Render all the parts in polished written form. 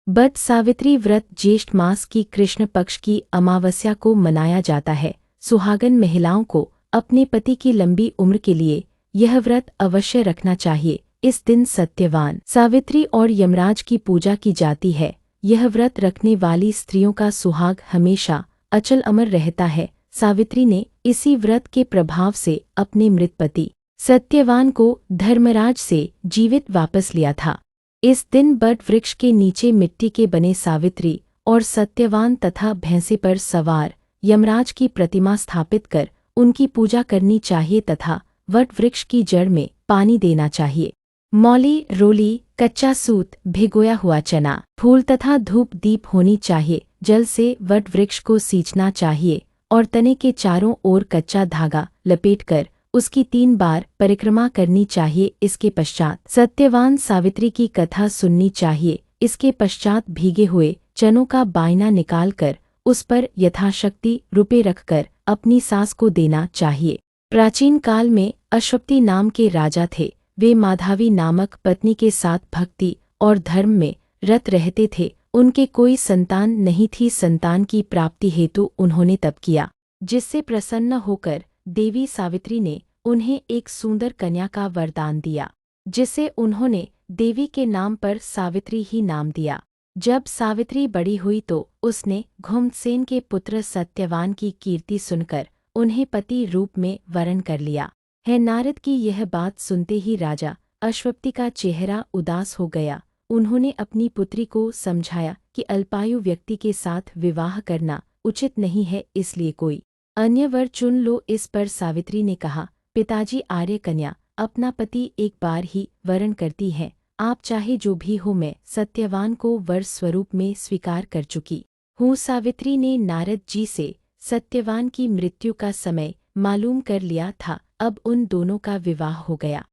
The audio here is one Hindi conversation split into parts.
बट सावित्री व्रत ज्येष्ठ मास की कृष्ण पक्ष की अमावस्या को मनाया जाता है। सुहागन महिलाओं को अपने पति की लंबी उम्र के लिए यह व्रत अवश्य रखना चाहिए। इस दिन सत्यवान सावित्री और यमराज की पूजा की जाती है। यह व्रत रखने वाली स्त्रियों का सुहाग हमेशा अचल अमर रहता है। सावित्री ने इसी व्रत के प्रभाव से अपने मृत पति सत्यवान को धर्मराज से जीवित वापस लिया था। इस दिन बट वृक्ष के नीचे मिट्टी के बने सावित्री और सत्यवान तथा भैंसे पर सवार यमराज की प्रतिमा स्थापित कर उनकी पूजा करनी चाहिए तथा वट वृक्ष की जड़ में पानी देना चाहिए। मौली, रोली, कच्चा सूत, भिगोया हुआ चना, फूल तथा धूप दीप होनी चाहिए। जल से वट वृक्ष को सींचना चाहिए और तने के चारों ओर कच्चा धागा लपेटकर उसकी 3 बार परिक्रमा करनी चाहिए। इसके पश्चात सत्यवान सावित्री की कथा सुननी चाहिए। इसके पश्चात भीगे हुए चनों का बायना निकालकर उस पर यथाशक्ति रुपए रखकर अपनी सास को देना चाहिए। प्राचीन काल में अश्वपति नाम के राजा थे। वे माधवी नामक पत्नी के साथ भक्ति और धर्म में रत रहते थे। उनके कोई संतान नहीं थी। संतान की प्राप्ति हेतु उन्होंने तप किया, जिससे प्रसन्न होकर देवी सावित्री ने उन्हें एक सुंदर कन्या का वरदान दिया, जिसे उन्होंने देवी के नाम पर सावित्री ही नाम दिया। जब सावित्री बड़ी हुई तो उसने घुमसेन के पुत्र सत्यवान की कीर्ति सुनकर उन्हें पति रूप में वरण कर लिया है। नारद की यह बात सुनते ही राजा अश्वपति का चेहरा उदास हो गया। उन्होंने अपनी पुत्री को समझाया कि अल्पायु व्यक्ति के साथ विवाह करना उचित नहीं है, इसलिए कोई अन्य वर चुन लो। इस पर सावित्री ने कहा, पिताजी, आर्य कन्या अपना पति एक बार ही वरण करती है। आप चाहे जो भी हो, मैं सत्यवान को वर स्वरूप में स्वीकार कर चुकी हूँ। सावित्री ने नारद जी से सत्यवान की मृत्यु का समय मालूम कर लिया था। अब उन दोनों का विवाह हो गया।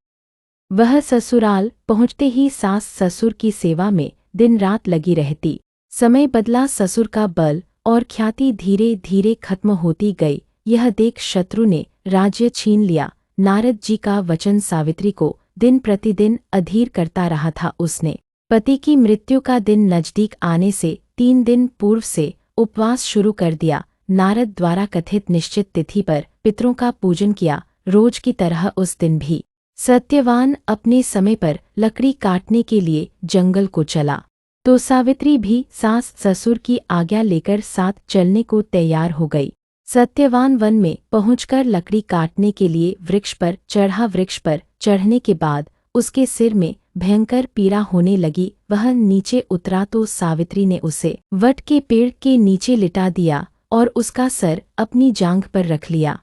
वह ससुराल पहुँचते ही सास ससुर की सेवा में दिन रात लगी रहती। समय बदला, ससुर का बल और ख्याति धीरे धीरे खत्म होती गई। यह देख शत्रु ने राज्य छीन लिया। नारद जी का वचन सावित्री को दिन प्रतिदिन अधीर करता रहा था। उसने पति की मृत्यु का दिन नजदीक आने से 3 दिन पूर्व से उपवास शुरू कर दिया। नारद द्वारा कथित निश्चित तिथि पर पितरों का पूजन किया। रोज की तरह उस दिन भी सत्यवान अपने समय पर लकड़ी काटने के लिए जंगल को चला, तो सावित्री भी सास ससुर की आज्ञा लेकर साथ चलने को तैयार हो गई। सत्यवान वन में पहुंचकर लकड़ी काटने के लिए वृक्ष पर चढ़ा। वृक्ष पर चढ़ने के बाद उसके सिर में भयंकर पीड़ा होने लगी। वह नीचे उतरा तो सावित्री ने उसे वट के पेड़ के नीचे लिटा दिया और उसका सर अपनी जांघ पर रख लिया।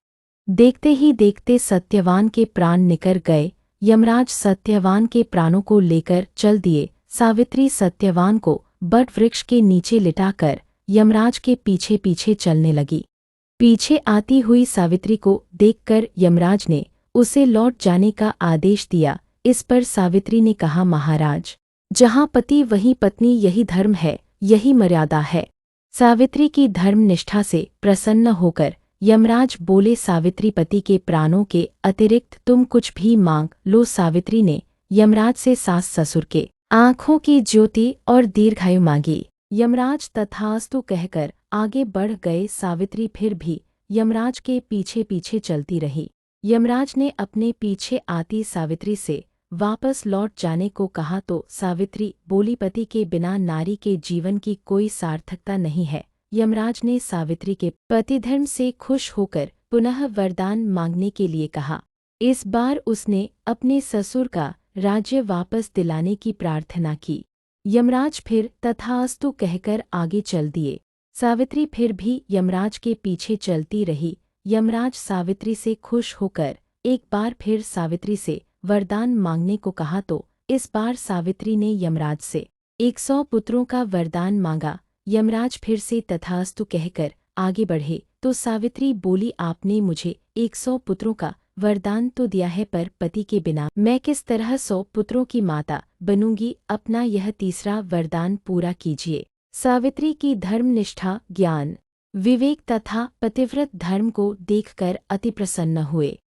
देखते ही देखते सत्यवान के प्राण निकल गए। यमराज सत्यवान के प्राणों को लेकर चल दिए। सावित्री सत्यवान को बट वृक्ष के नीचे लिटाकर यमराज के पीछे पीछे चलने लगी। पीछे आती हुई सावित्री को देखकर यमराज ने उसे लौट जाने का आदेश दिया। इस पर सावित्री ने कहा, महाराज, जहाँ पति वहीं पत्नी, यही धर्म है, यही मर्यादा है। सावित्री की धर्म निष्ठा से प्रसन्न होकर यमराज बोले, सावित्री, पति के प्राणों के अतिरिक्त तुम कुछ भी मांग लो। सावित्री ने यमराज से सास ससुर के आँखों की ज्योति और दीर्घायु मांगी। यमराज तथास्तु कहकर आगे बढ़ गए। सावित्री फिर भी यमराज के पीछे पीछे चलती रही। यमराज ने अपने पीछे आती सावित्री से वापस लौट जाने को कहा तो सावित्री बोली, पति के बिना नारी के जीवन की कोई सार्थकता नहीं है। यमराज ने सावित्री के पतिधर्म से खुश होकर पुनः वरदान मांगने के लिए कहा। इस बार उसने अपने ससुर का राज्य वापस दिलाने की प्रार्थना की। यमराज फिर तथास्तु कहकर आगे चल दिए। सावित्री फिर भी यमराज के पीछे चलती रही। यमराज सावित्री से खुश होकर एक बार फिर सावित्री से वरदान मांगने को कहा तो इस बार सावित्री ने यमराज से 100 पुत्रों का वरदान मांगा। यमराज फिर से तथास्तु कहकर आगे बढ़े तो सावित्री बोली, आपने मुझे 100 पुत्रों का वरदान तो दिया है, पर पति के बिना मैं किस तरह 100 पुत्रों की माता बनूंगी। अपना यह तीसरा वरदान पूरा कीजिए। सावित्री की धर्मनिष्ठा, ज्ञान, विवेक तथा पतिव्रत धर्म को देखकर अति प्रसन्न हुए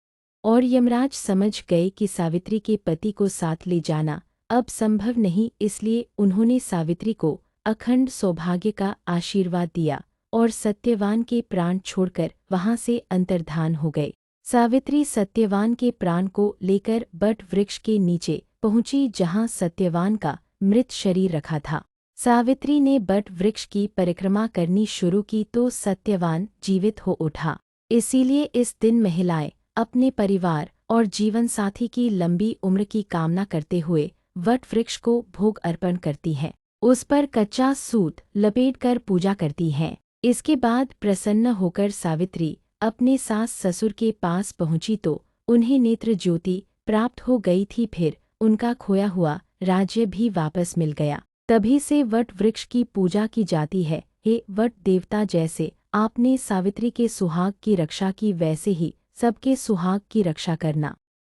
और यमराज समझ गए कि सावित्री के पति को साथ ले जाना अब संभव नहीं। इसलिए उन्होंने सावित्री को अखंड सौभाग्य का आशीर्वाद दिया और सत्यवान के प्राण छोड़कर वहां से अंतर्धान हो गए। सावित्री सत्यवान के प्राण को लेकर बट वृक्ष के नीचे पहुंची जहां सत्यवान का मृत शरीर रखा था। सावित्री ने बट वृक्ष की परिक्रमा करनी शुरू की तो सत्यवान जीवित हो उठा। इसीलिए इस दिन महिलाएं अपने परिवार और जीवन साथी की लंबी उम्र की कामना करते हुए वट वृक्ष को भोग अर्पण करती हैं। उस पर कच्चा सूत लपेटकर पूजा करती हैं। इसके बाद प्रसन्न होकर सावित्री अपने सास ससुर के पास पहुंची तो उन्हें नेत्र ज्योति प्राप्त हो गई थी। फिर उनका खोया हुआ राज्य भी वापस मिल गया। तभी से वट वृक्ष की पूजा की जाती है। हे वट देवता, जैसे आपने सावित्री के सुहाग की रक्षा की वैसे ही सबके सुहाग की रक्षा करना।